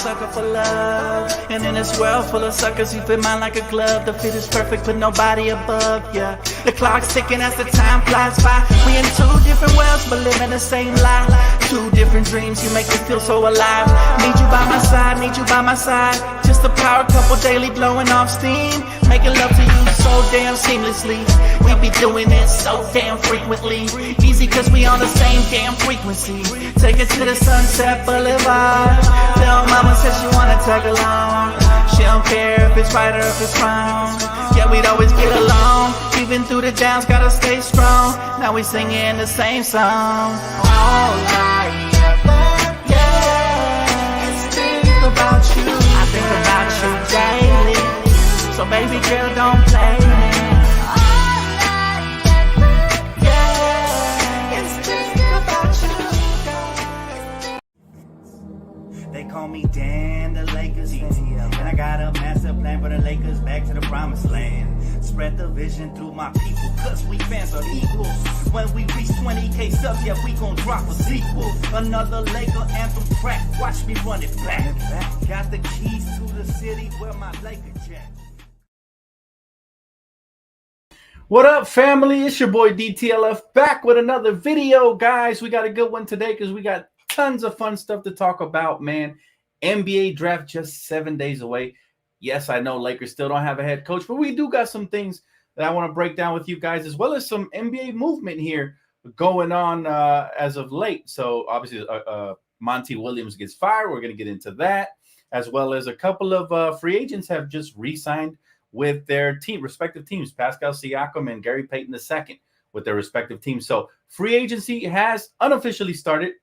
sucker for love. And in this world full of suckers, you fit mine like a glove. The fit is perfect, but nobody above, yeah. The clock's ticking as the time flies by. We in two different worlds, but living the same life. Two different dreams, you make me feel so alive. Need you by my side, need you by my side. Just a power couple daily blowing off steam. Making love to you so damn seamlessly. We be doing it so damn frequently. Easy cause we on the same damn frequency. Take it to the Sunset Boulevard. Little mama says she wanna tag along. She don't care if it's right or if it's wrong. Yeah, we'd always get along. Even through the downs, gotta stay strong. Now we singing the same song. All I ever, yeah, is think about you. I think about you daily. So baby girl, don't play me. They call me Dan, the Lakers fan. And I got a master plan for the Lakers back to the promised land. Spread the vision through my people, cause we fans are equal. When we reach 20K subs, yeah, we gon' drop a sequel. Another Laker anthem track, watch me run it back. Got the keys to the city where my Laker jack. What up, family? It's your boy Dtlf back with another video, guys. We got a good one today because we got tons of fun stuff to talk about, man. NBA draft just 7 days away. Yes, I know Lakers still don't have a head coach, but we do got some things that I want to break down with you guys, as well as some NBA movement here going on as of late. So obviously Monty Williams gets fired. We're going to get into that, as well as a couple of free agents have just re-signed with their respective teams, Pascal Siakam and Gary Payton II with their respective teams. So free agency has unofficially started.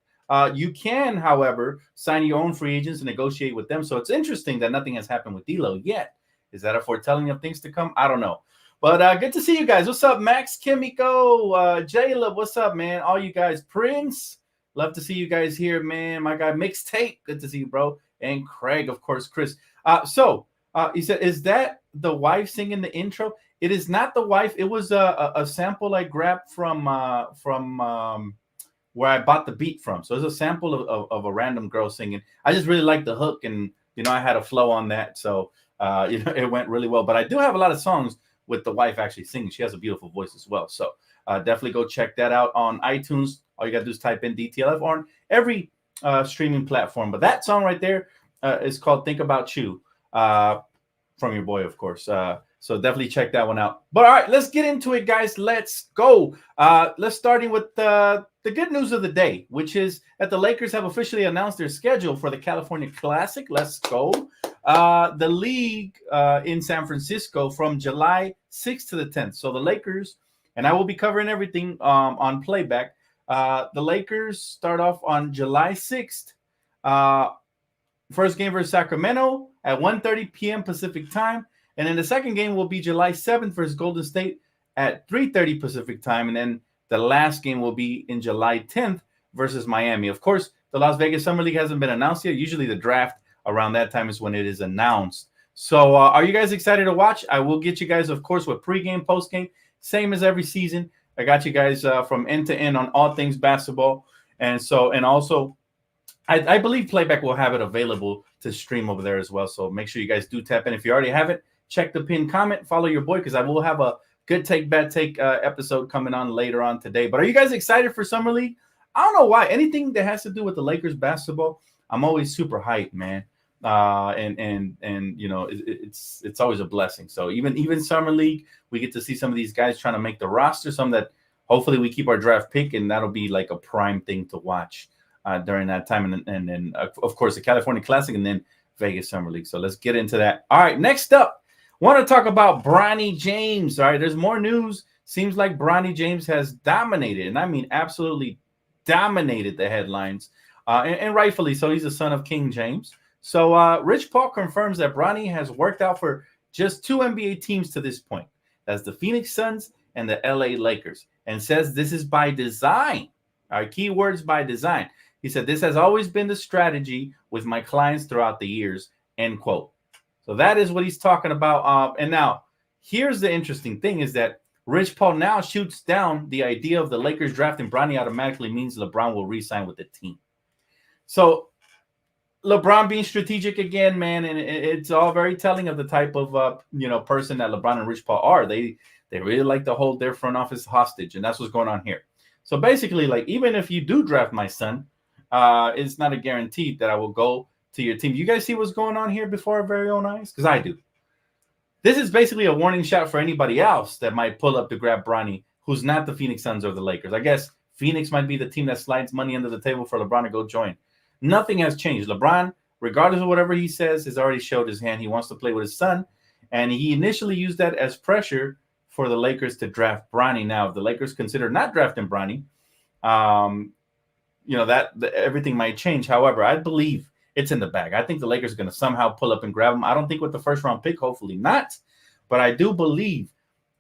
You can, however, sign your own free agents and negotiate with them. So it's interesting that nothing has happened with D'Lo yet. Is that a foretelling of things to come? I don't know. But good to see you guys. What's up, Max, Kimiko, Jayla? What's up, man? All you guys. Prince, love to see you guys here, man. My guy, Mixtape, good to see you, bro. And Craig, of course, Chris. He said, is that the wife singing the intro? It is not the wife. It was a sample I grabbed from where I bought the beat from. So it's a sample of a random girl singing. I just really like the hook, and I had a flow on that, so it went really well. But I do have a lot of songs with the wife actually singing. She has a beautiful voice as well. So definitely go check that out on iTunes. All you gotta do is type in DTLF on every streaming platform. But that song right there is called "Think About You." From your boy, of course. So definitely check that one out. But all right, let's get into it, guys. Let's go. Let's starting with the good news of the day, which is that the Lakers have officially announced their schedule for the California Classic. Let's go. The league in San Francisco from July 6th to the 10th. So the Lakers, and I will be covering everything on playback. The Lakers start off on July 6th. First game versus Sacramento at 1:30 p.m. Pacific time. And then the second game will be July 7th versus Golden State at 3:30 Pacific time. And then the last game will be in July 10th versus Miami. Of course, the Las Vegas Summer League hasn't been announced yet. Usually the draft around that time is when it is announced. So are you guys excited to watch? I will get you guys, of course, with pregame, postgame, same as every season. I got you guys from end to end on all things basketball. And also, I believe playback will have it available to stream over there as well. So make sure you guys do tap in. If you already have it, check the pinned comment, follow your boy, because I will have a good take, bad take episode coming on later on today. But are you guys excited for Summer League? I don't know why. Anything that has to do with the Lakers basketball, I'm always super hyped, man. It's always a blessing. So even Summer League, we get to see some of these guys trying to make the roster, some that hopefully we keep our draft pick, and that'll be like a prime thing to watch during that time. And then, of course, the California Classic and then Vegas Summer League. So let's get into that. All right, next up, want to talk about Bronny James. All right, there's more news. Seems like Bronny James has dominated, and I mean absolutely dominated the headlines, and rightfully so. He's the son of King James. So Rich Paul confirms that Bronny has worked out for just two NBA teams to this point. That's the Phoenix Suns and the LA Lakers, and says this is by design. All right, key words, by design. He said, this has always been the strategy with my clients throughout the years, end quote. So that is what he's talking about. And now, here's the interesting thing is that Rich Paul now shoots down the idea of the Lakers drafting Bronny automatically means LeBron will re-sign with the team. So LeBron being strategic again, man, and it's all very telling of the type of person that LeBron and Rich Paul are. They really like to hold their front office hostage, and that's what's going on here. So basically, like, even if you do draft my son, it's not a guarantee that I will go to your team. You guys see what's going on here before our very own eyes? Because I do. This is basically a warning shot for anybody else that might pull up to grab Bronny, who's not the Phoenix Suns or the Lakers. I guess Phoenix might be the team that slides money under the table for LeBron to go join. Nothing has changed. LeBron, regardless of whatever he says, has already showed his hand. He wants to play with his son, and he initially used that as pressure for the Lakers to draft Bronny. Now, if the Lakers consider not drafting Bronny, everything might change. However, I believe it's in the bag. I think the Lakers are going to somehow pull up and grab him. I don't think with the first round pick, hopefully not, but I do believe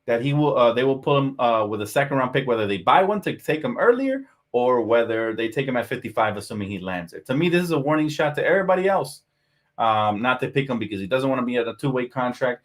that he will. They will pull him with a second round pick, whether they buy one to take him earlier or whether they take him at 55, assuming he lands it. To me, this is a warning shot to everybody else not to pick him because he doesn't want to be at a two-way contract.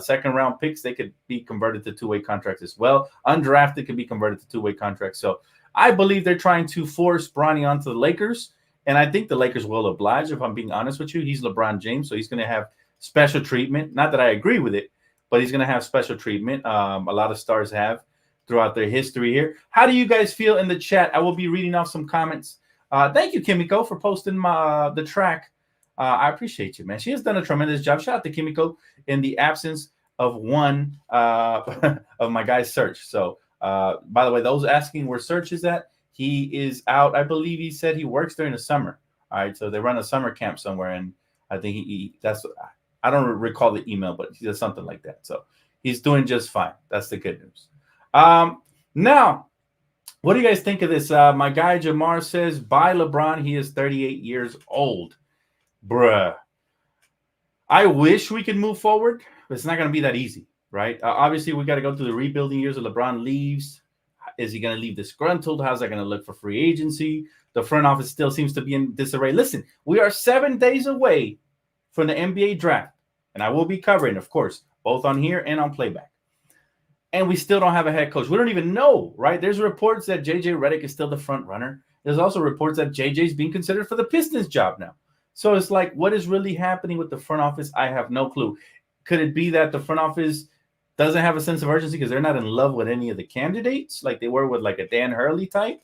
Second round picks, they could be converted to two-way contracts as well. Undrafted could be converted to two-way contracts. So I believe they're trying to force Bronny onto the Lakers. And I think the Lakers will oblige, if I'm being honest with you. He's LeBron James, so he's going to have special treatment. Not that I agree with it, but he's going to have special treatment. A lot of stars have throughout their history here. How do you guys feel in the chat? I will be reading off some comments. Thank you, Kimiko, for posting the track. I appreciate you, man. She has done a tremendous job. Shout out to Kimiko in the absence of one of my guy's Search. So, by the way, those asking where Search is at, he is out. I believe he said he works during the summer. All right, so they run a summer camp somewhere, and I think I don't recall the email, but he does something like that. So he's doing just fine. That's the good news. Now, what do you guys think of this? My guy Jamar says, "Bye, LeBron. He is 38 years old." Bruh. I wish we could move forward, but it's not going to be that easy, right? Obviously, we got to go through the rebuilding years. If LeBron leaves, is he going to leave disgruntled? How's that going to look for free agency? The front office still seems to be in disarray. Listen, we are 7 days away from the NBA draft, and I will be covering, of course, both on here and on playback. And we still don't have a head coach. We don't even know, right? There's reports that JJ Redick is still the front runner. There's also reports that JJ's being considered for the Pistons job now. So it's like, what is really happening with the front office? I have no clue. Could it be that the front office doesn't have a sense of urgency because they're not in love with any of the candidates like they were with like a Dan Hurley type?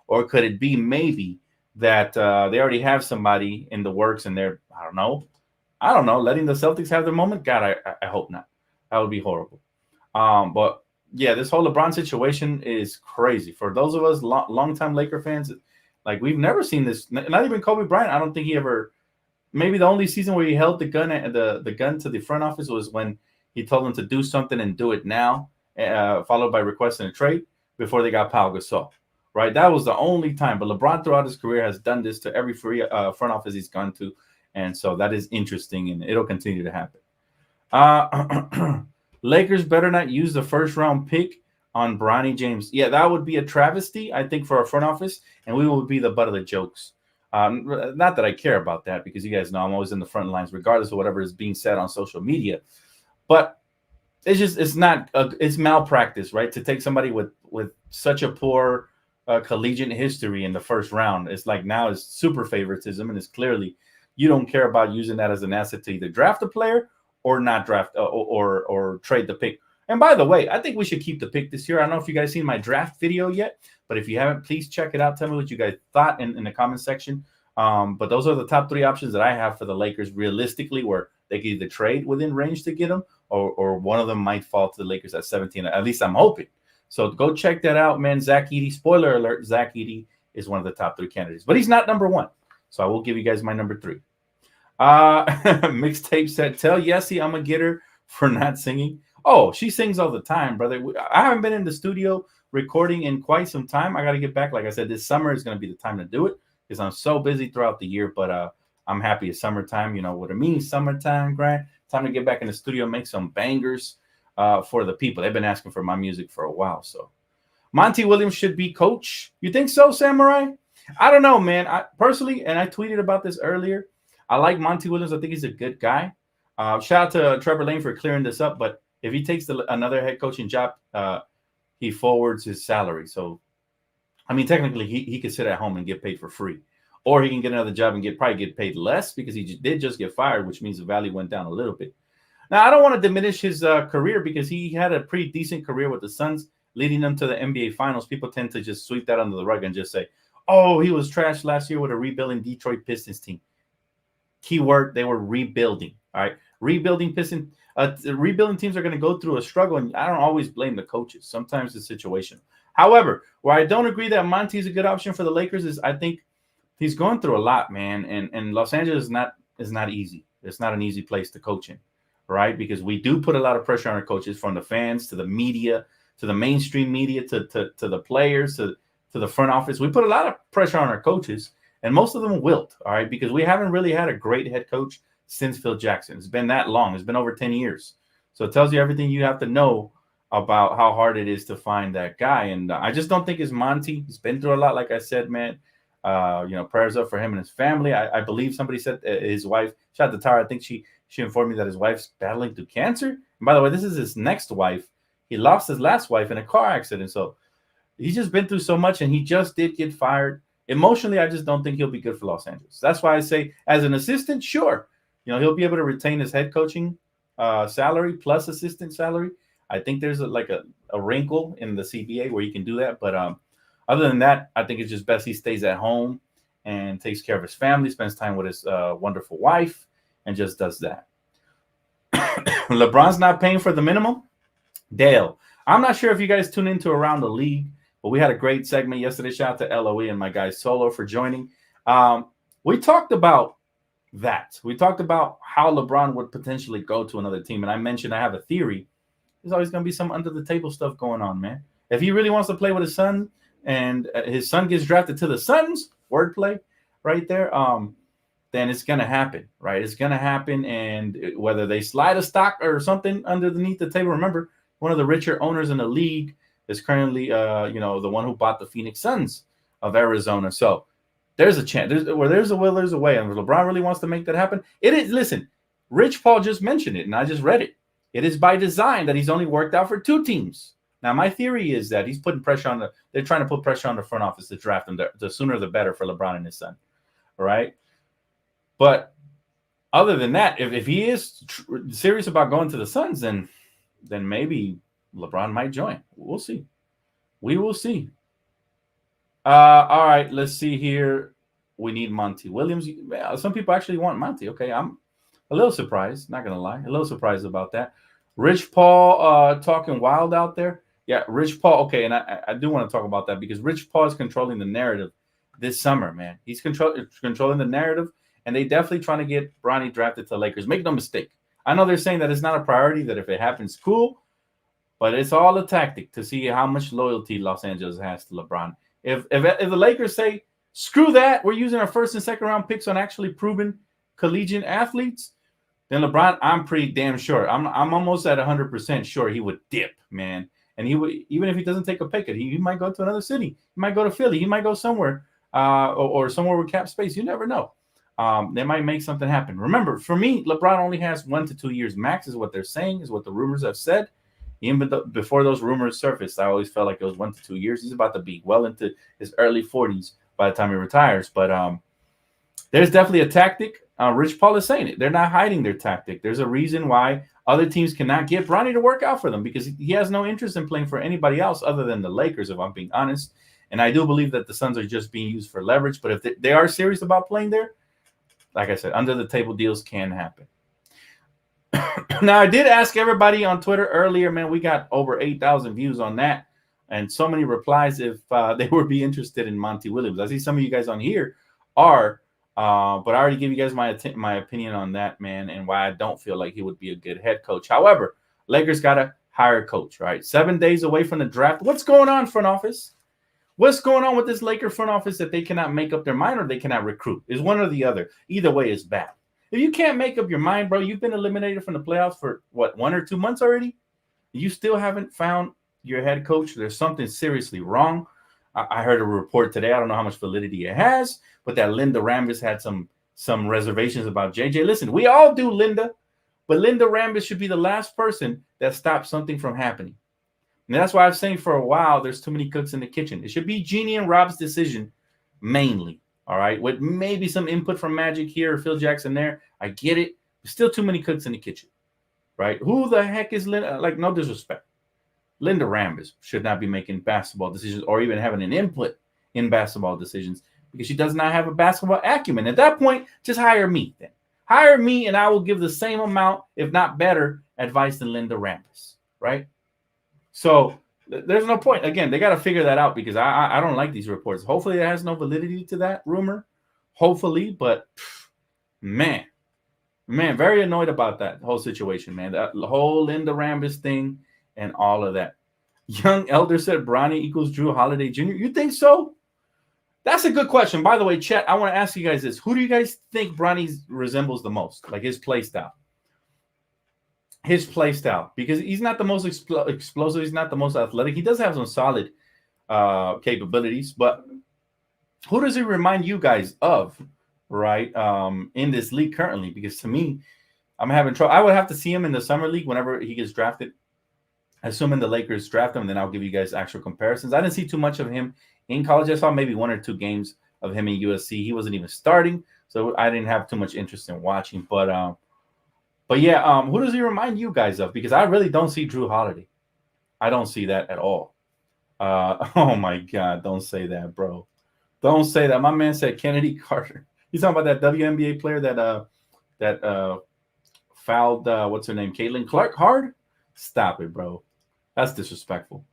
Or could it be maybe that they already have somebody in the works and they're, I don't know, letting the Celtics have their moment? God, I hope not. That would be horrible. But yeah, this whole LeBron situation is crazy. For those of us longtime Laker fans, like we've never seen this. Not even Kobe Bryant. I don't think he ever. Maybe the only season where he held the gun to the front office was when he told them to do something and do it now, followed by requesting a trade before they got Pau Gasol. Right, that was the only time. But LeBron throughout his career has done this to every free front office he's gone to, and so that is interesting, and it'll continue to happen. Lakers better not use the first round pick on Bronny James. Yeah, that would be a travesty, I think, for our front office, and we would be the butt of the jokes. Not that I care about that because you guys know I'm always in the front lines, regardless of whatever is being said on social media. But it's malpractice, right? To take somebody with such a poor collegiate history in the first round. It's like now it's super favoritism, and it's clearly you don't care about using that as an asset to either draft a player or not draft or trade the pick. And by the way, I think we should keep the pick this year. I don't know if you guys seen my draft video yet, but if you haven't, please check it out. Tell me what you guys thought in the comment section. But those are the top 3 options that I have for the Lakers realistically, where they can either trade within range to get them, or one of them might fall to the Lakers at 17. At least I'm hoping. So go check that out, man. Zach Edey, spoiler alert, Zach Edey is one of the top 3 candidates, but he's not number 1. So I will give you guys my number 3. Mixtape said, tell Yessie I'm a getter for not singing. Oh, she sings all the time, brother. I haven't been in the studio recording in quite some time. I got to get back. Like I said, this summer is going to be the time to do it because I'm so busy throughout the year. But I'm happy it's summertime. You know what it means, summertime, Grant. Time to get back in the studio, make some bangers for the people. They've been asking for my music for a while. So Monty Williams should be coach. You think so, Samurai? I don't know, man. I personally, and I tweeted about this earlier, I like Monty Williams. I think he's a good guy. Shout out to Trevor Lane for clearing this up. But if he takes another head coaching job, he forwards his salary. So, I mean, technically, he could sit at home and get paid for free or he can get another job and probably get paid less because he did just get fired, which means the value went down a little bit. Now, I don't want to diminish his career because he had a pretty decent career with the Suns, leading them to the NBA Finals. People tend to just sweep that under the rug and just say, oh, he was trash last year with a rebuilding Detroit Pistons team. Keyword, they were rebuilding. All right. Rebuilding rebuilding teams are going to go through a struggle, and I don't always blame the coaches. Sometimes it's situational. However, where I don't agree that Monty is a good option for the Lakers is I think he's going through a lot, man. And Los Angeles is not easy. It's not an easy place to coach in, right? Because we do put a lot of pressure on our coaches, from the fans to the media, to the mainstream media, to the players, to the front office. We put a lot of pressure on our coaches, and most of them wilt, all right, because we haven't really had a great head coach since Phil Jackson. It's been that long. It's been over 10 years. So it tells you everything you have to know about how hard it is to find that guy. And I just don't think it's Monty. He's been through a lot, like I said, man. Prayers up for him and his family. I believe somebody said his wife, shout out to Tara, I think she informed me that his wife's battling through cancer. And by the way, this is his next wife. He lost his last wife in a car accident. So he's just been through so much, and he just did get fired. Emotionally, I just don't think he'll be good for Los Angeles. That's why I say, as an assistant, sure, he'll be able to retain his head coaching salary plus assistant salary. I think there's a wrinkle in the CBA where you can do that. But other than that, I think it's just best he stays at home and takes care of his family, spends time with his wonderful wife, and just does that. LeBron's not paying for the minimum. Dale, I'm not sure if you guys tune into Around the League, but we had a great segment yesterday. Shout out to LOE and my guy Solo for joining. We talked about that. We talked about how LeBron would potentially go to another team. And I mentioned I have a theory. There's always going to be some under the table stuff going on, man. If he really wants to play with his son and his son gets drafted to the Suns, wordplay right there, then it's going to happen, right? It's going to happen. And whether they slide a stock or something underneath the table, remember, one of the richer owners in the league is currently, the one who bought the Phoenix Suns of Arizona. So there's a chance. Where there's a will, there's a way. And if LeBron really wants to make that happen, it is. Listen, Rich Paul just mentioned it, and I just read it. It is by design that he's only worked out for 2 teams. Now, my theory is that he's putting pressure on they're trying to put pressure on the front office to draft him. The sooner the better for LeBron and his son. All right. But other than that, if he is serious about going to the Suns, then maybe LeBron might join. We'll see. We will see. All right, let's see here. We need Monty Williams. Some people actually want Monty. Okay, I'm a little surprised. Not gonna lie, a little surprised about that. Rich Paul talking wild out there. Yeah, Rich Paul. Okay, and I do want to talk about that because Rich Paul is controlling the narrative this summer, man. He's controlling the narrative, and they definitely trying to get Bronny drafted to the Lakers. Make no mistake. I know they're saying that it's not a priority, that if it happens, cool, but it's all a tactic to see how much loyalty Los Angeles has to LeBron. If the Lakers say, screw that, we're using our first and second round picks on actually proven collegiate athletes, then LeBron, I'm pretty damn sure. I'm almost at 100% sure he would dip, man. And he would, even if he doesn't take a pick, he might go to another city. He might go to Philly. He might go somewhere or somewhere with cap space. You never know. They might make something happen. Remember, for me, LeBron only has 1 to 2 years max is what they're saying, is what the rumors have said. Even before those rumors surfaced, I always felt like it was 1 to 2 years. He's about to be well into his early 40s by the time he retires. But there's definitely a tactic. Rich Paul is saying it. They're not hiding their tactic. There's a reason why other teams cannot get Bronny to work out for them, because he has no interest in playing for anybody else other than the Lakers, if I'm being honest. And I do believe that the Suns are just being used for leverage. But if they are serious about playing there, like I said, under the table deals can happen. Now, I did ask everybody on Twitter earlier, man. We got over 8,000 views on that and so many replies if they would be interested in Monty Williams. I see some of you guys on here are, but I already gave you guys my opinion on that, man, and why I don't feel like he would be a good head coach. However, Lakers got to hire a coach, right? 7 days away from the draft. What's going on, front office? What's going on with this Laker front office that they cannot make up their mind or they cannot recruit? Is one or the other. Either way is bad. If you can't make up your mind, bro, you've been eliminated from the playoffs for, 1 or 2 months already? You still haven't found your head coach? There's something seriously wrong. I heard a report today. I don't know how much validity it has, but that Linda Rambis had some reservations about JJ. Listen, we all do, Linda, but Linda Rambis should be the last person that stops something from happening. And that's why I've saying for a while there's too many cooks in the kitchen. It should be Jeannie and Rob's decision mainly. All right, with maybe some input from Magic here or Phil Jackson there. I get it. There's still too many cooks in the kitchen, right? Who the heck is Linda? Like, no disrespect. Linda Rambis should not be making basketball decisions or even having an input in basketball decisions because she does not have a basketball acumen. At that point, just hire me then. Hire me and I will give the same amount, if not better, advice than Linda Rambis, right? So there's no point. Again, they got to figure that out because I don't like these reports. Hopefully, it has no validity to that rumor. Hopefully, but man, very annoyed about that whole situation, man. That whole Linda Rambis thing and all of that. Young Elder said Bronny equals Drew Holiday Jr. You think so? That's a good question. By the way, chat, I want to ask you guys this. Who do you guys think Bronny resembles the most? Like his play style. His play style. Because he's not the most explosive. He's not the most athletic. He does have some solid capabilities. But who does he remind you guys of, right, in this league currently? Because to me, I'm having trouble. I would have to see him in the summer league whenever he gets drafted. Assuming the Lakers draft him, then I'll give you guys actual comparisons. I didn't see too much of him in college. I saw maybe 1 or 2 games of him in USC. He wasn't even starting, so I didn't have too much interest in watching. But yeah, who does he remind you guys of? Because I really don't see Drew Holiday. I don't see that at all. Oh my God, don't say that, bro. Don't say that. My man said Kennedy Carter. He's talking about that WNBA player that fouled what's her name, Caitlin Clark hard. Stop it, bro. That's disrespectful.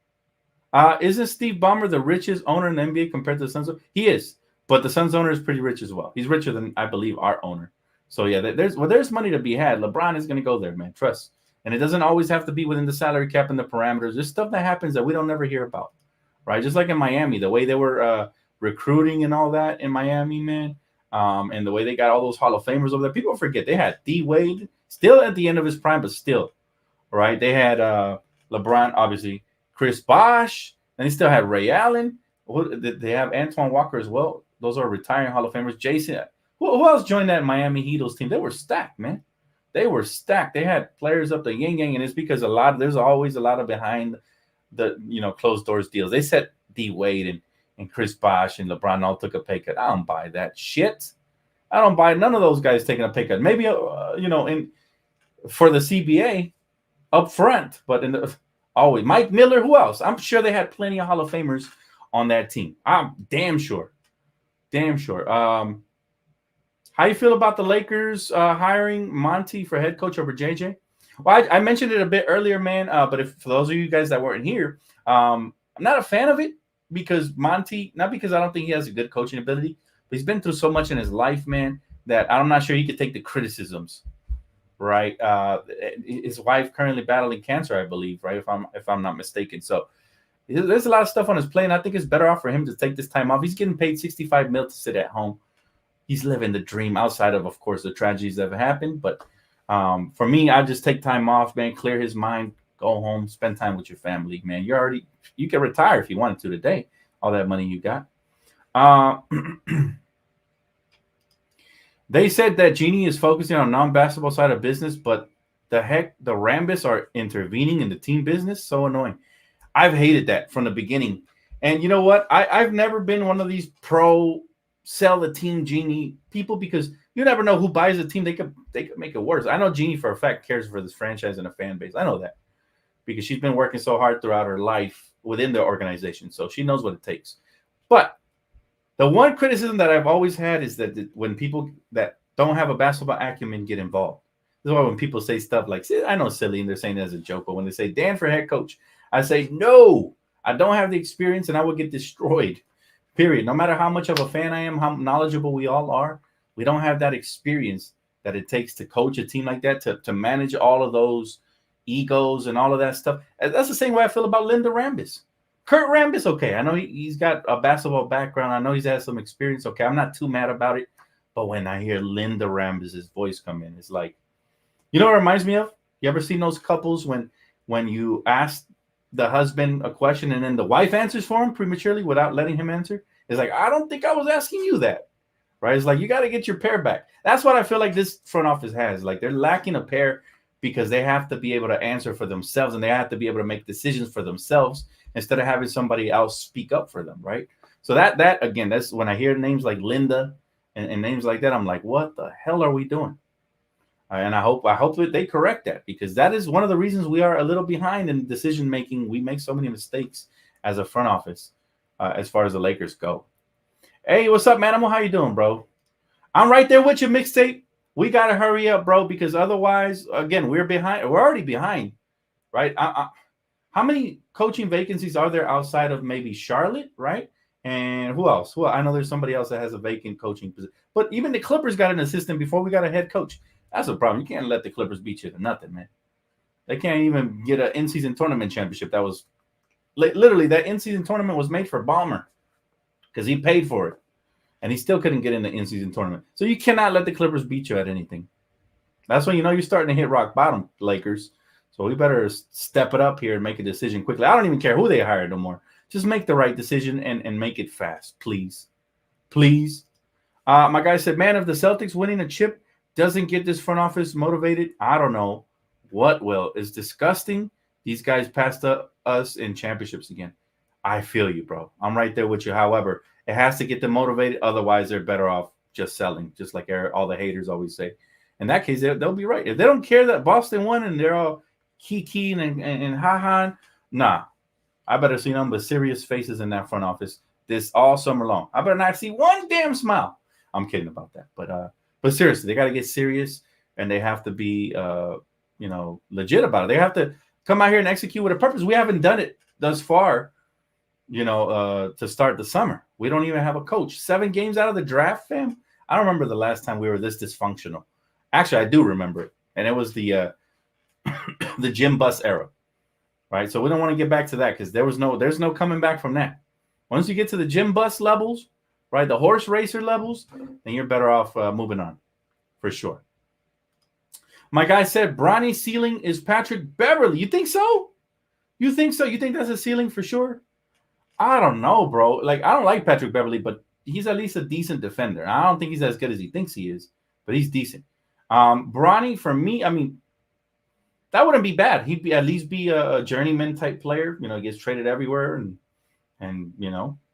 Isn't Steve Ballmer the richest owner in the NBA compared to the Suns? He is, but the Suns owner is pretty rich as well. He's richer than, I believe, our owner. So, yeah, there's money to be had. LeBron is going to go there, man. Trust. And it doesn't always have to be within the salary cap and the parameters. There's stuff that happens that we don't ever hear about, right? Just like in Miami, the way they were recruiting and all that in Miami, man, and the way they got all those Hall of Famers over there. People forget they had D. Wade still at the end of his prime, but still, right? They had LeBron, obviously, Chris Bosh, and they still had Ray Allen. They have Antoine Walker as well. Those are retiring Hall of Famers. Jason, who else joined that Miami Heatles team? They were stacked, man. They were stacked. They had players up the yin yang, and it's because there's always a lot of behind the closed doors deals. They said D Wade and Chris Bosh and LeBron all took a pay cut. I don't buy that shit. I don't buy none of those guys taking a pay cut. Maybe for the CBA up front, but in the always Mike Miller. Who else? I'm sure they had plenty of Hall of Famers on that team. I'm damn sure. How you feel about the Lakers hiring Monty for head coach over JJ? Well, I mentioned it a bit earlier, man. But for those of you guys that weren't here, I'm not a fan of it because Monty, not because I don't think he has a good coaching ability, but he's been through so much in his life, man, that I'm not sure he could take the criticisms. Right, his wife currently battling cancer, I believe. Right, if I'm not mistaken. So there's a lot of stuff on his plate. And I think it's better off for him to take this time off. He's getting paid $65 million to sit at home. He's living the dream outside of course, the tragedies that have happened. But for me, I just take time off, man. Clear his mind. Go home. Spend time with your family, man. You can retire if you wanted to today. All that money you got. They said that Jeannie is focusing on non-basketball side of business, but the Rambis are intervening in the team business. So annoying. I've hated that from the beginning. And you know what? I've never been one of these pro sell the team Jeannie people because you never know who buys the team. They could make it worse. I know Jeannie for a fact cares for this franchise and a fan base. I know that because she's been working so hard throughout her life within the organization. So she knows what it takes. But the one criticism that I've always had is that when people that don't have a basketball acumen get involved. This is why when people say stuff like, I know silly and they're saying it as a joke, but when they say Dan for head coach, I say, no, I don't have the experience and I will get destroyed, period. No matter how much of a fan I am, how knowledgeable we all are, we don't have that experience that it takes to coach a team like that, to manage all of those egos and all of that stuff. And that's the same way I feel about Linda Rambis. Kurt Rambis, okay. I know he's got a basketball background. I know he's had some experience. Okay, I'm not too mad about it. But when I hear Linda Rambis' voice come in, it's like, you know what it reminds me of? You ever seen those couples when you ask the husband a question and then the wife answers for him prematurely without letting him answer? It's like, I don't think I was asking you that. Right? It's like, you got to get your pair back. That's what I feel like this front office has. Like, they're lacking a pair because they have to be able to answer for themselves and they have to be able to make decisions for themselves instead of having somebody else speak up for them, right? So that again, that's when I hear names like Linda and names like that, I'm like, what the hell are we doing? And I hope that they correct that, because that is one of the reasons we are a little behind in decision making. We make so many mistakes as a front office, as far as the Lakers go. Hey, what's up, Manimal? How you doing, bro? I'm right there with you, mixtape. We gotta hurry up, bro, because otherwise, again, we're behind. We're already behind, right? How many coaching vacancies are there outside of maybe Charlotte, right? And who else? Well, I know there's somebody else that has a vacant coaching position. But even the Clippers got an assistant before we got a head coach. That's a problem. You can't let the Clippers beat you to nothing, man. They can't even get an in-season tournament championship. That was literally, that in-season tournament was made for Ballmer because he paid for it, and he still couldn't get in the in-season tournament. So you cannot let the Clippers beat you at anything. That's when you know you're starting to hit rock bottom, Lakers. So we better step it up here and make a decision quickly. I don't even care who they hire no more. Just make the right decision and make it fast, please. Please. My guy said, man, if the Celtics winning a chip doesn't get this front office motivated, I don't know what will. It's disgusting. These guys passed us in championships again. I feel you, bro. I'm right there with you. However, it has to get them motivated. Otherwise, they're better off just selling, just like all the haters always say. In that case, they'll be right. If they don't care that Boston won and they're all keen and ha-ha, nah. I better see them with serious faces in that front office this all summer long. I better not see one damn smile. I'm kidding about that. But seriously, they got to get serious, and they have to be, legit about it. They have to come out here and execute with a purpose. We haven't done it thus far, to start the summer. We don't even have a coach. 7 games out of the draft, fam. I don't remember the last time we were this dysfunctional. Actually, I do remember it, and it was the the gym bus era, right? So we don't want to get back to that because there's no coming back from that. Once you get to the gym bus levels, right, the horse racer levels, then you're better off moving on, for sure. My guy said Bronny's ceiling is Patrick Beverley. You think so? You think so? You think that's a ceiling for sure? I don't know, bro. Like, I don't like Patrick Beverley, but he's at least a decent defender. I don't think he's as good as he thinks he is, but he's decent. Bronny, for me, I mean, that wouldn't be bad. He'd at least be a journeyman type player. Gets traded everywhere and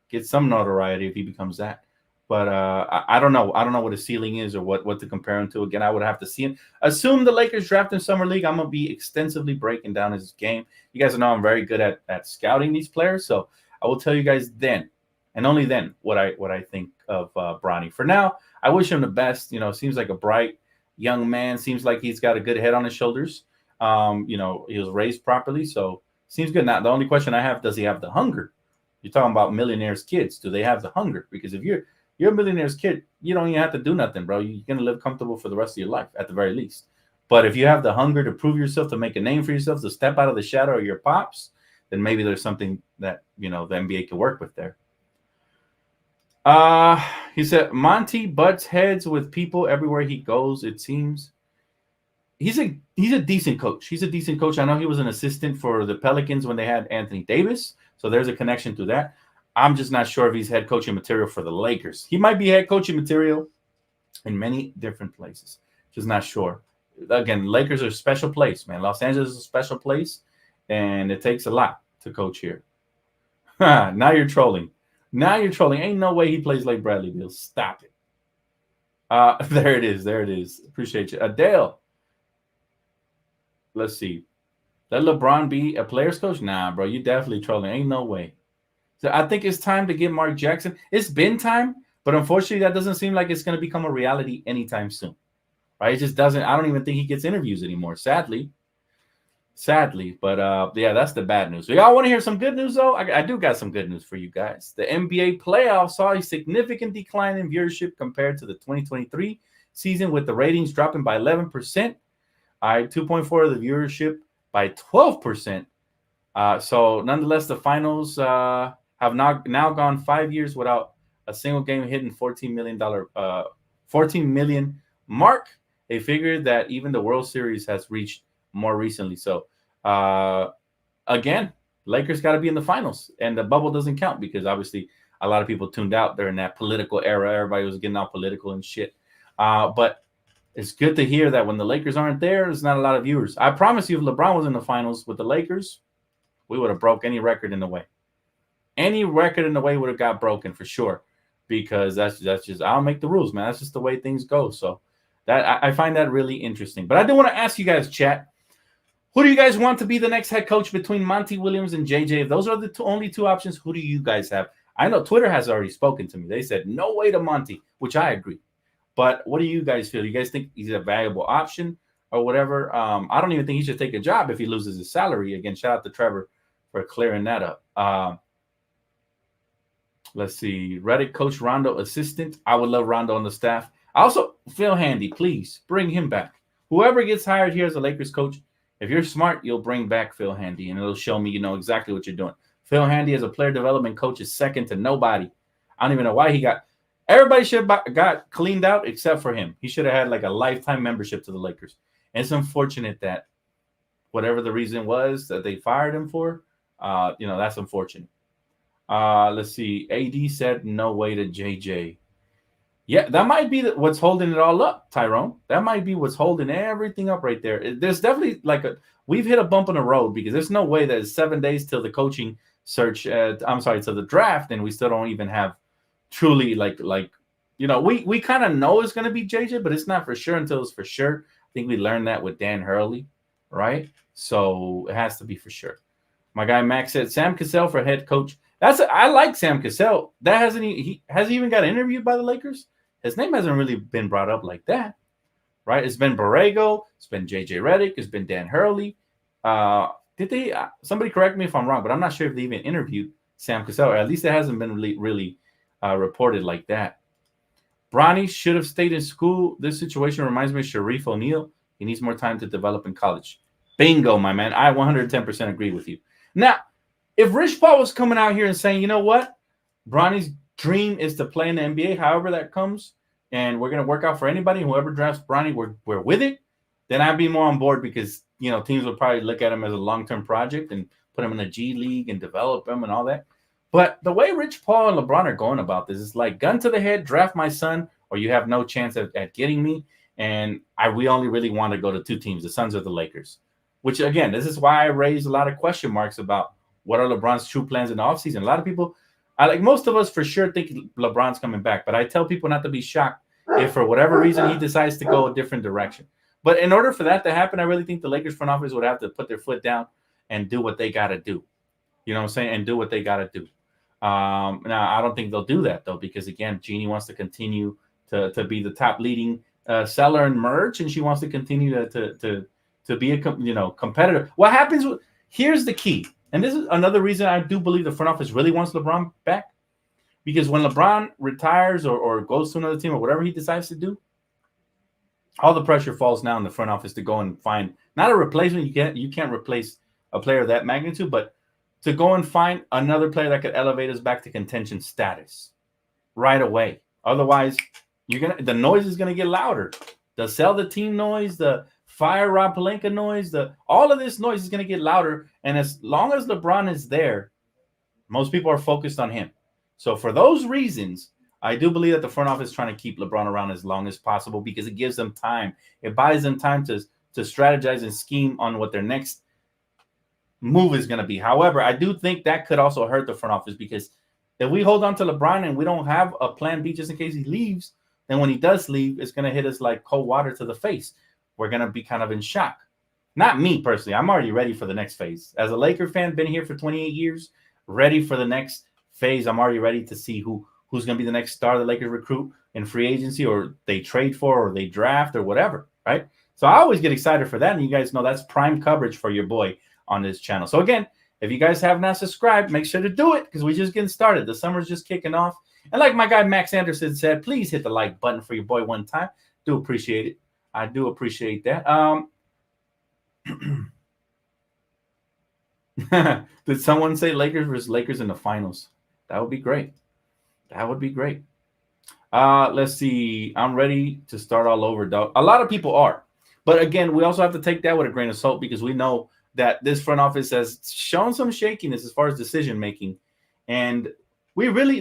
gets some notoriety if he becomes that. But I don't know. I don't know what his ceiling is or what to compare him to. Again, I would have to see him. Assume the Lakers draft in Summer League. I'm going to be extensively breaking down his game. You guys know I'm very good at scouting these players. So I will tell you guys then, and only then, what I think of Bronny. For now, I wish him the best. Seems like a bright young man. Seems like he's got a good head on his shoulders. He was raised properly, so seems good. Now, the only question I have, does he have the hunger? You're talking about millionaires' kids. Do they have the hunger? Because if you're a millionaire's kid, you don't even have to do nothing, bro. You're going to live comfortable for the rest of your life, at the very least. But if you have the hunger to prove yourself, to make a name for yourself, to step out of the shadow of your pops, then maybe there's something that, the NBA can work with there. He said, Monty butts heads with people everywhere he goes, it seems. He's a decent coach. He's a decent coach. I know he was an assistant for the Pelicans when they had Anthony Davis, so there's a connection to that. I'm just not sure if he's head coaching material for the Lakers. He might be head coaching material in many different places. Just not sure. Again, Lakers are a special place, man. Los Angeles is a special place, and it takes a lot to coach here. Now you're trolling. Ain't no way he plays like Bradley Beal. Stop it. There it is. Appreciate you. Adele. Let's see. Let LeBron be a player's coach? Nah, bro. You definitely trolling. Ain't no way. So I think it's time to get Mark Jackson. It's been time, but unfortunately, that doesn't seem like it's going to become a reality anytime soon. Right? It just doesn't. I don't even think he gets interviews anymore, sadly. But yeah, that's the bad news. So y'all want to hear some good news, though? I do got some good news for you guys. The NBA playoffs saw a significant decline in viewership compared to the 2023 season, with the ratings dropping by 11%. 2.4 of the viewership by 12%. So nonetheless, the finals have now gone 5 years without a single game hitting $14 million mark. They figured that even the World Series has reached more recently. So again, Lakers got to be in the finals, and the bubble doesn't count because obviously a lot of people tuned out during that political era. Everybody was getting all political and shit. But it's good to hear that when the Lakers aren't there, there's not a lot of viewers. I promise you, if LeBron was in the finals with the Lakers, we would have broke any record in the way. any record in the way would have got broken for sure, because that's just I don't make the rules, man. That's just the way things go. So that I find that really interesting. But I do want to ask you guys, chat, who do you guys want to be the next head coach between Monty Williams and JJ? If those are the only two options, who do you guys have? I know Twitter has already spoken to me. They said no way to Monty, which I agree. But what do you guys feel? You guys think he's a valuable option or whatever? I don't even think he should take a job if he loses his salary. Again, shout out to Trevor for clearing that up. Let's see. Reddit coach Rondo assistant. I would love Rondo on the staff. Also, Phil Handy, please bring him back. Whoever gets hired here as a Lakers coach, if you're smart, you'll bring back Phil Handy, and it'll show me you know exactly what you're doing. Phil Handy as a player development coach is second to nobody. I don't even know why he got – everybody should have got cleaned out except for him. He should have had like a lifetime membership to the Lakers. And it's unfortunate that whatever the reason was that they fired him for, that's unfortunate. Let's see. AD said no way to JJ. Yeah, that might be what's holding it all up, Tyrone. That might be what's holding everything up right there. There's definitely we've hit a bump in the road because there's no way that it's 7 days till the coaching search. To the draft, and we still don't even have truly we kind of know it's going to be JJ, but it's not for sure until it's for sure. I think we learned that with Dan Hurley, right? So it has to be for sure. My guy Max said Sam Cassell for head coach. I like Sam Cassell. That has he even got interviewed by the Lakers? His name hasn't really been brought up like that, right? It's been Borrego, it's been JJ Redick, it's been Dan Hurley. Did they? Somebody correct me if I'm wrong, but I'm not sure if they even interviewed Sam Cassell, or at least it hasn't been really reported like that. Bronny should have stayed in school. This situation reminds me of Sharif O'Neal. He needs more time to develop in college. Bingo, my man. I 110% agree with you. Now, if Rich Paul was coming out here and saying, you know what, Bronny's dream is to play in the NBA, however that comes, and we're going to work out for anybody, whoever drafts Bronny, we're with it, then I'd be more on board because, teams would probably look at him as a long-term project and put him in the G League and develop him and all that. But the way Rich Paul and LeBron are going about this is like gun to the head, draft my son, or you have no chance at getting me. And we only really want to go to two teams, the Suns or the Lakers, which, again, this is why I raised a lot of question marks about what are LeBron's true plans in the offseason. A lot of people, most of us for sure think LeBron's coming back, but I tell people not to be shocked if for whatever reason he decides to go a different direction. But in order for that to happen, I really think the Lakers front office would have to put their foot down and do what they got to do. You know what I'm saying? And do what they got to do. Now, I don't think they'll do that, though, because, again, Jeannie wants to continue to be the top leading seller in merch, and she wants to continue to be a competitor. What happens here's the key, and this is another reason I do believe the front office really wants LeBron back, because when LeBron retires or goes to another team or whatever he decides to do, all the pressure falls now in the front office to go and find not a replacement. You can't replace a player of that magnitude, but to go and find another player that could elevate us back to contention status right away. Otherwise, the noise is gonna get louder. The sell the team noise, the fire Rob Pelinka noise, all of this noise is gonna get louder. And as long as LeBron is there, most people are focused on him. So for those reasons, I do believe that the front office is trying to keep LeBron around as long as possible because it gives them time. It buys them time to strategize and scheme on what their next move is going to be. However, I do think that could also hurt the front office because if we hold on to LeBron and we don't have a plan B just in case he leaves, then when he does leave, it's going to hit us like cold water to the face. We're going to be kind of in shock. Not me personally. I'm already ready for the next phase. As a Laker fan, been here for 28 years, ready for the next phase. I'm already ready to see who's going to be the next star the Lakers recruit in free agency or they trade for or they draft or whatever, right? So I always get excited for that, and you guys know that's prime coverage for your boy on this channel. So again, if you guys have not subscribed, make sure to do it because we're just getting started. The summer's just kicking off. And like my guy Max Anderson said, please hit the like button for your boy one time. Do appreciate it. I do appreciate that. Did someone say Lakers versus Lakers in the finals? That would be great. That would be great. Let's see. I'm ready to start all over, dog. A lot of people are. But again, we also have to take that with a grain of salt because we know that this front office has shown some shakiness as far as decision making. And we really,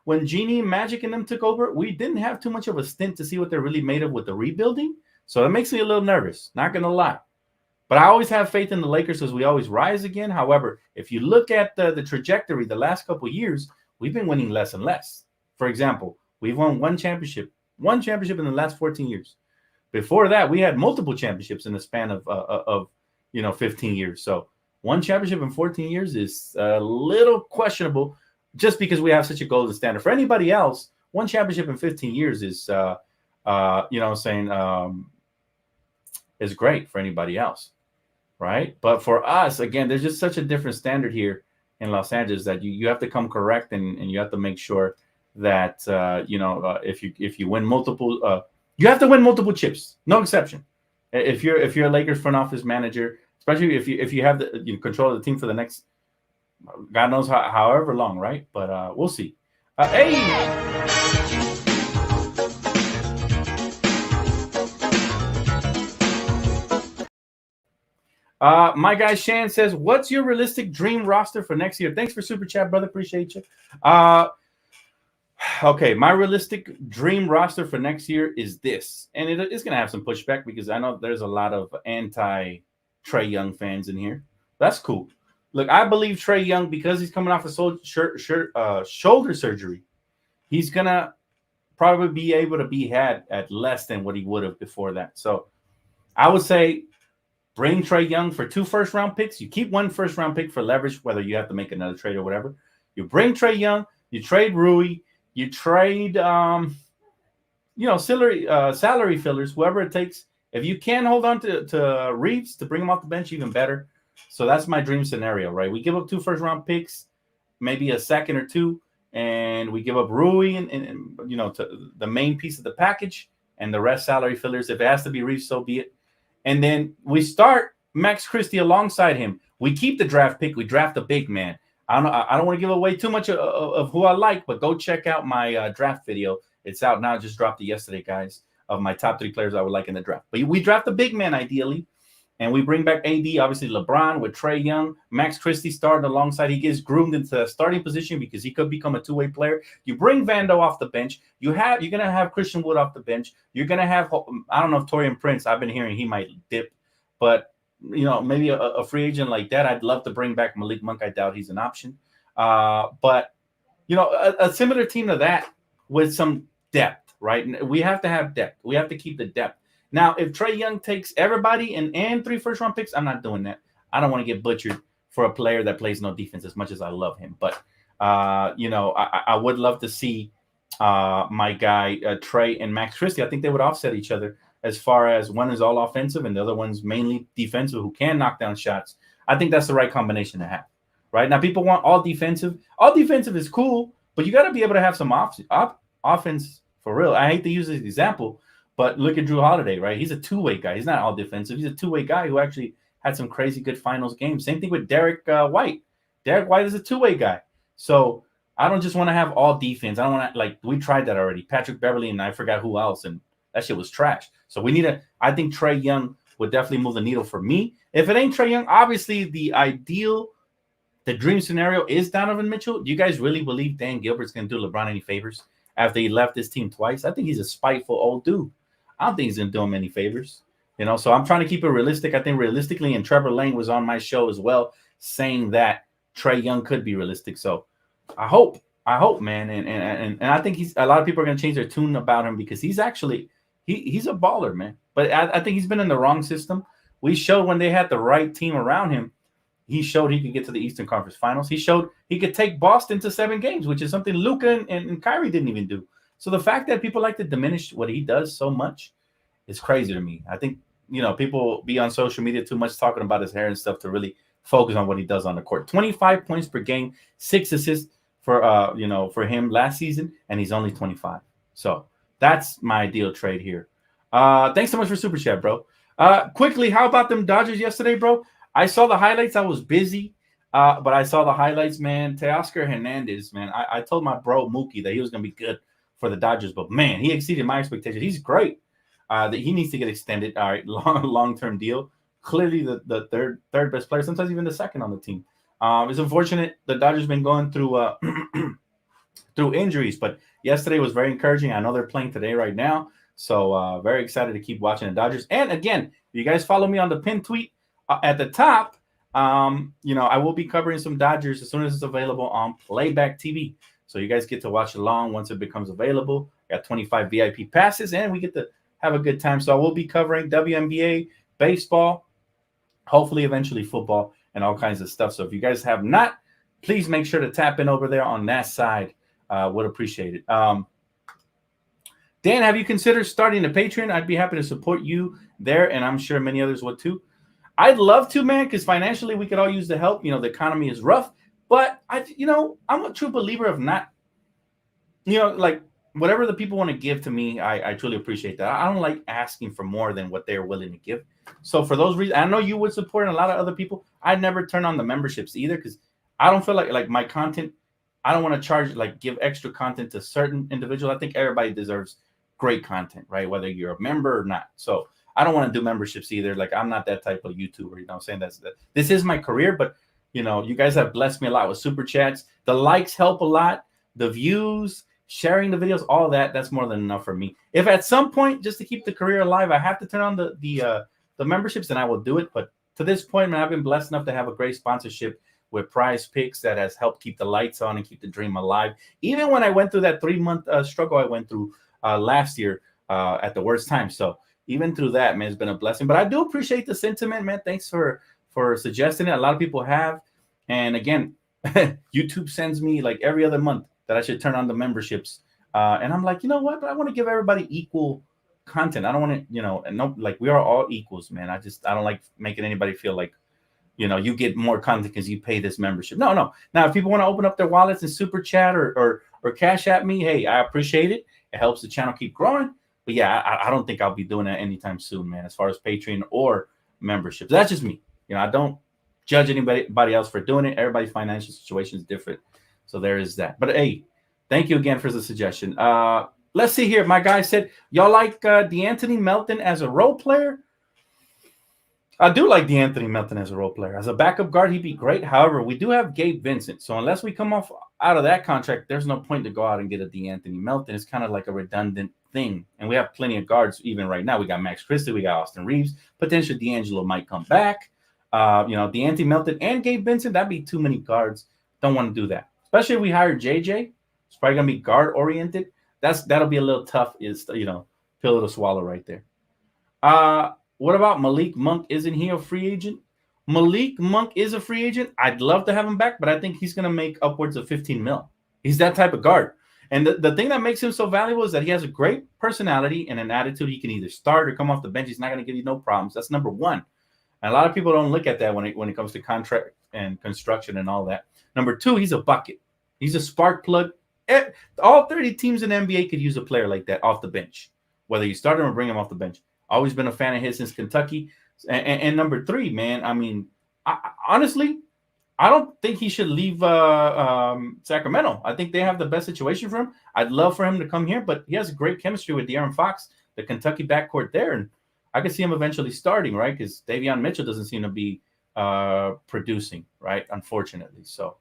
when Jeannie, Magic, and them took over, we didn't have too much of a stint to see what they're really made of with the rebuilding. So it makes me a little nervous. Not going to lie. But I always have faith in the Lakers because we always rise again. However, if you look at the trajectory the last couple of years, we've been winning less and less. For example, we've won one championship in the last 14 years. Before that, we had multiple championships in the span of 15 years. So one championship in 14 years is a little questionable just because we have such a golden standard. For anybody else, one championship in 15 years is, is great for anybody else, right? But for us, again, there's just such a different standard here in Los Angeles that you have to come correct and you have to make sure that, if you win multiple, you have to win multiple chips, no exception. If you're a Lakers front office manager, especially if you have the control of the team for the next, God knows however long, right? But we'll see. My guy Shan says, "What's your realistic dream roster for next year?" Thanks for super chat, brother. Appreciate you. Okay, my realistic dream roster for next year is this, and it's going to have some pushback because I know there's a lot of anti-Trae Young fans in here. That's cool. Look, I believe Trae Young, because he's coming off a shoulder surgery, he's going to probably be able to be had at less than what he would have before that. So I would say bring Trae Young for 2 first-round picks. You keep 1 first-round pick for leverage, whether you have to make another trade or whatever. You bring Trae Young, you trade Rui, you trade, salary fillers, whoever it takes. If you can hold on to Reeves to bring him off the bench, even better. So that's my dream scenario, right? We give up 2 first-round picks, maybe a second or 2, and we give up Rui and to the main piece of the package, and the rest salary fillers. If it has to be Reeves, so be it. And then we start Max Christie alongside him. We keep the draft pick. We draft a big man. I don't want to give away too much of who I like, but go check out my draft video. It's out now. I just dropped it yesterday, guys, of my top 3 players I would like in the draft. But we draft a big man, ideally, and we bring back AD, obviously LeBron with Trae Young. Max Christie starting alongside. He gets groomed into the starting position because he could become a 2-way player. You bring Vando off the bench. You're going to have Christian Wood off the bench. You're going to have, I don't know if Taurean Prince, I've been hearing he might dip, but maybe a free agent like that. I'd love to bring back Malik Monk. I doubt he's an option. But a similar team to that with some depth, right? We have to have depth. We have to keep the depth. Now, if Trae Young takes everybody and 3 first-round picks, I'm not doing that. I don't want to get butchered for a player that plays no defense as much as I love him. But, I would love to see my guy Trae and Max Christie. I think they would offset each other, as far as one is all offensive and the other one's mainly defensive, who can knock down shots. I think that's the right combination to have. Right now, people want all defensive. All defensive is cool, but you got to be able to have some offense for real. I hate to use this example, but look at Drew Holiday, right? He's a 2-way guy. He's not all defensive. He's a 2-way guy who actually had some crazy good finals games. Same thing with Derek White. Derek White is a 2-way guy. So I don't just want to have all defense. I don't want to, we tried that already. Patrick Beverly and I forgot who else, and that shit was trash. So I think Trae Young would definitely move the needle for me. If it ain't Trae Young, obviously the dream scenario is Donovan Mitchell. Do you guys really believe Dan Gilbert's going to do LeBron any favors after he left his team twice? I think he's a spiteful old dude. I don't think he's going to do him any favors. So I'm trying to keep it realistic. I think realistically, and Trevor Lane was on my show as well, saying that Trae Young could be realistic. So I hope, man. And I think a lot of people are going to change their tune about him because he's actually, he's a baller, man. But I think he's been in the wrong system. We showed when they had the right team around him, he showed he could get to the Eastern Conference Finals. He showed he could take Boston to 7 games, which is something Luka and Kyrie didn't even do. So the fact that people like to diminish what he does so much is crazy to me. I think, people be on social media too much talking about his hair and stuff to really focus on what he does on the court. 25 points per game, 6 assists for him last season, and he's only 25. So that's my ideal trade here. Thanks so much for Super Chat, bro. Quickly, how about them Dodgers yesterday, bro? I saw the highlights. I was busy, but I saw the highlights, man. Teoscar Hernandez, man. I told my bro Mookie that he was going to be good for the Dodgers, but, man, he exceeded my expectations. He's great. That he needs to get extended. All right, long-term deal. Clearly the third best player, sometimes even the second on the team. It's unfortunate the Dodgers been going through through injuries, but yesterday was very encouraging. I know they're playing today right now, so very excited to keep watching the Dodgers. And, again, if you guys follow me on the pin tweet, at the top, I will be covering some Dodgers as soon as it's available on Playback TV. So you guys get to watch along once it becomes available. Got 25 VIP passes, and we get to have a good time. So I will be covering WNBA, baseball, hopefully eventually football, and all kinds of stuff. So if you guys have not, please make sure to tap in over there on that side. Would appreciate it. Dan, have you considered starting a Patreon? I'd be happy to support you there, and I'm sure many others would too. I'd love to, man, because financially we could all use the help. The economy is rough, but I'm a true believer of not, like whatever the people want to give to me, I truly appreciate that. I don't like asking for more than what they're willing to give. So for those reasons, I know you would support and a lot of other people. I'd never turn on the memberships either because I don't feel like my content, I don't want to charge, give extra content to certain individuals. I think everybody deserves great content, right? Whether you're a member or not. So I don't want to do memberships either. I'm not that type of YouTuber, I'm saying this is my career, but you guys have blessed me a lot with super chats. The likes help a lot, the views, sharing the videos, all that's more than enough for me. If at some point, just to keep the career alive, I have to turn on the memberships, then I will do it. But to this point, man, I've been blessed enough to have a great sponsorship with Prize Picks that has helped keep the lights on and keep the dream alive. Even when I went through that 3-month struggle I went through last year at the worst time. So even through that, man, it's been a blessing. But I do appreciate the sentiment, man. Thanks for suggesting it. A lot of people have. And again, YouTube sends me every other month that I should turn on the memberships. And I'm like, you know what? But I want to give everybody equal content. I don't want to, and no, we are all equals, man. I don't like making anybody feel like, you get more content because you pay this membership. No. Now, if people want to open up their wallets and super chat or cash at me, hey, I appreciate it. It helps the channel keep growing. But yeah, I don't think I'll be doing that anytime soon, man, as far as Patreon or memberships. That's just me. I don't judge anybody else for doing it. Everybody's financial situation is different. So there is that. But hey, thank you again for the suggestion. Let's see here. My guy said, y'all like D'Anthony Melton as a role player? I do like D'Anthony Melton as a role player. As a backup guard, he'd be great. However, we do have Gabe Vincent. So unless we come out of that contract, there's no point to go out and get a D'Anthony Melton. It's kind of like a redundant thing. And we have plenty of guards even right now. We got Max Christie. We got Austin Reeves. Potentially D'Angelo might come back. D'Anthony Melton and Gabe Vincent, that'd be too many guards. Don't want to do that. Especially if we hire JJ. It's probably going to be guard-oriented. That'll be a little tough, pill to swallow right there. What about Malik Monk? Isn't he a free agent? Malik Monk is a free agent. I'd love to have him back, but I think he's going to make upwards of 15 mil. He's that type of guard. And the thing that makes him so valuable is that he has a great personality and an attitude. He can either start or come off the bench. He's not going to give you no problems. That's number one. And a lot of people don't look at that when it comes to contract and construction and all that. Number two, he's a bucket. He's a spark plug. All 30 teams in the NBA could use a player like that off the bench, whether you start him or bring him off the bench. Always been a fan of his since Kentucky. And number three, man, I mean, honestly, I don't think he should leave Sacramento. I think they have the best situation for him. I'd love for him to come here, but he has a great chemistry with De'Aaron Fox, the Kentucky backcourt there. And I could see him eventually starting, right? Because Davion Mitchell doesn't seem to be producing, right? Unfortunately. So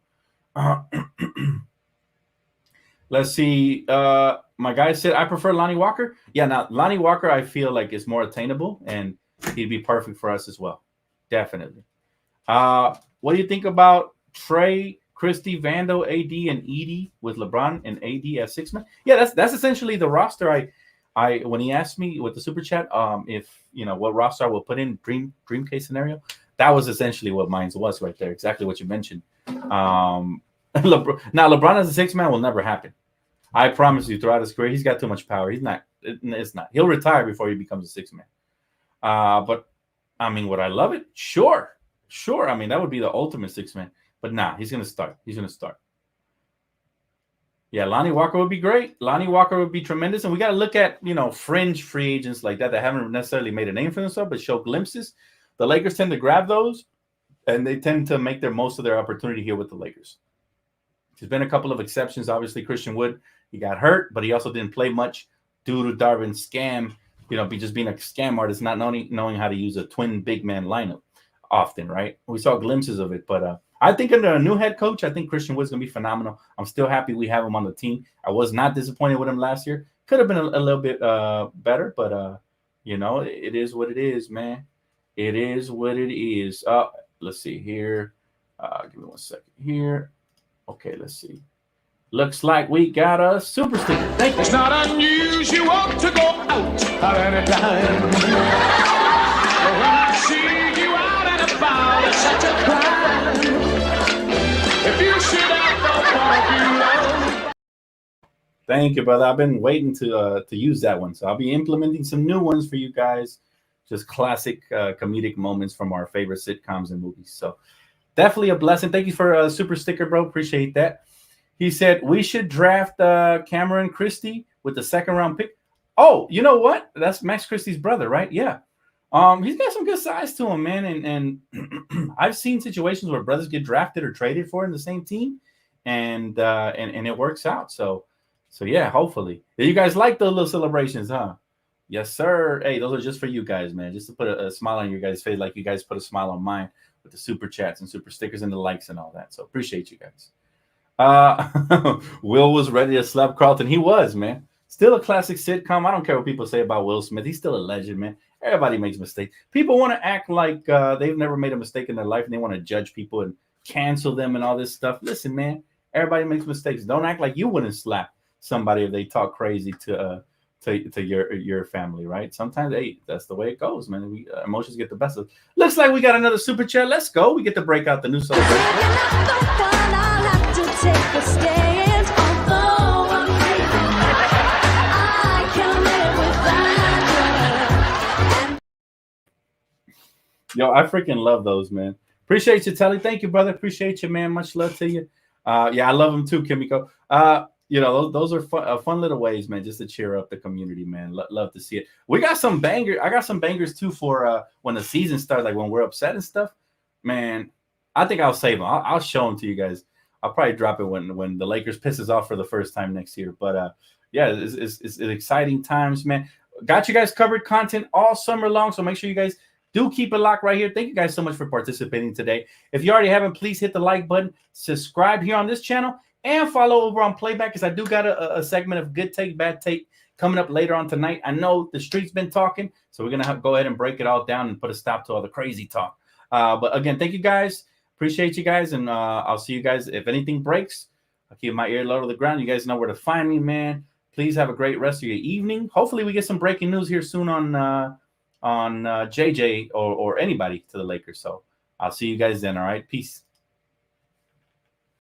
let's see. My guy said, I prefer Lonnie Walker. Yeah, now Lonnie Walker, I feel like is more attainable, and he'd be perfect for us as well. Definitely. What do you think about Trey, Christie, Vando, AD, and Edie with LeBron and AD as 6 men? Yeah, that's essentially the roster. I when he asked me with the super chat, if what roster I will put in dream case scenario, that was essentially what mine was right there. Exactly what you mentioned. Now LeBron as a 6-man will never happen. I promise you, throughout his career, he's got too much power. He's not. It's not. He'll retire before he becomes a 6-man. But I mean, would I love it? Sure. I mean, that would be the ultimate 6-man. But nah, he's gonna start. Yeah, Lonnie Walker would be great. Lonnie Walker would be tremendous. And we got to look at, fringe free agents like that haven't necessarily made a name for themselves, but show glimpses. The Lakers tend to grab those, and they tend to make most of their opportunity here with the Lakers. There's been a couple of exceptions. Obviously, Christian Wood, he got hurt, but he also didn't play much due to Darvin's scam, just being a scam artist, not knowing how to use a twin big man lineup often, right? We saw glimpses of it, but I think under a new head coach, I think Christian Wood's going to be phenomenal. I'm still happy we have him on the team. I was not disappointed with him last year. Could have been a little bit better, but, it is what it is, man. It is what it is. Let's see here. Give me 1 second here. Okay, let's see. Looks like we got a super sticker. Thank you. It's not unusual to go out at any time. But when I see you out and about, it's such a crime. If you should ever want to be loved. Thank you, brother. I've been waiting to use that one, so I'll be implementing some new ones for you guys. Just classic comedic moments from our favorite sitcoms and movies. So definitely a blessing. Thank you for a super sticker, bro. Appreciate that. He said we should draft Cameron Christie with the 2nd round pick. Oh, you know what? That's Max Christie's brother, right? Yeah. He's got some good size to him, man. And I've seen situations where brothers get drafted or traded for in the same team, and it works out. So yeah, hopefully. You guys like those little celebrations, huh? Yes, sir. Hey, those are just for you guys, man. Just to put a smile on your guys' face, like you guys put a smile on mine with the super chats and super stickers and the likes and all that. So appreciate you guys. Will was ready to slap Carlton. He was, man. Still a classic sitcom. I don't care what people say about Will Smith. He's still a legend, man. Everybody makes mistakes. People want to act like they've never made a mistake in their life, and they want to judge people and cancel them and all this stuff. Listen, man. Everybody makes mistakes. Don't act like you wouldn't slap somebody if they talk crazy to your family, right? Sometimes, hey, that's the way it goes, man. Emotions get the best of us. Looks like we got another super chat. Let's go. We get to break out the new celebration. Yo, I freaking love those, man. Appreciate you, Telly. Thank you, brother. Appreciate you, man. Much love to you. Yeah, I love them too, Kimiko. You know, those are fun little ways, man, just to cheer up the community, man. Love to see it. We got some bangers. I got some bangers too for when the season starts, like when we're upset and stuff. Man, I think I'll save them. I'll show them to you guys. I'll probably drop it when the Lakers pisses off for the first time next year. But yeah, it's exciting times, man. Got you guys covered content all summer long, so make sure you guys do keep it locked right here. Thank you guys so much for participating today. If you already haven't, please hit the like button, subscribe here on this channel, and follow over on Playback, because I do got a segment of good take, bad take coming up later on tonight. I know the street's been talking, so we're going to go ahead and break it all down and put a stop to all the crazy talk. But again, thank you guys. Appreciate you guys, and I'll see you guys. If anything breaks, I'll keep my ear low to the ground. You guys know where to find me, man. Please have a great rest of your evening. Hopefully we get some breaking news here soon on JJ or anybody to the Lakers. So I'll see you guys then. All right. Peace.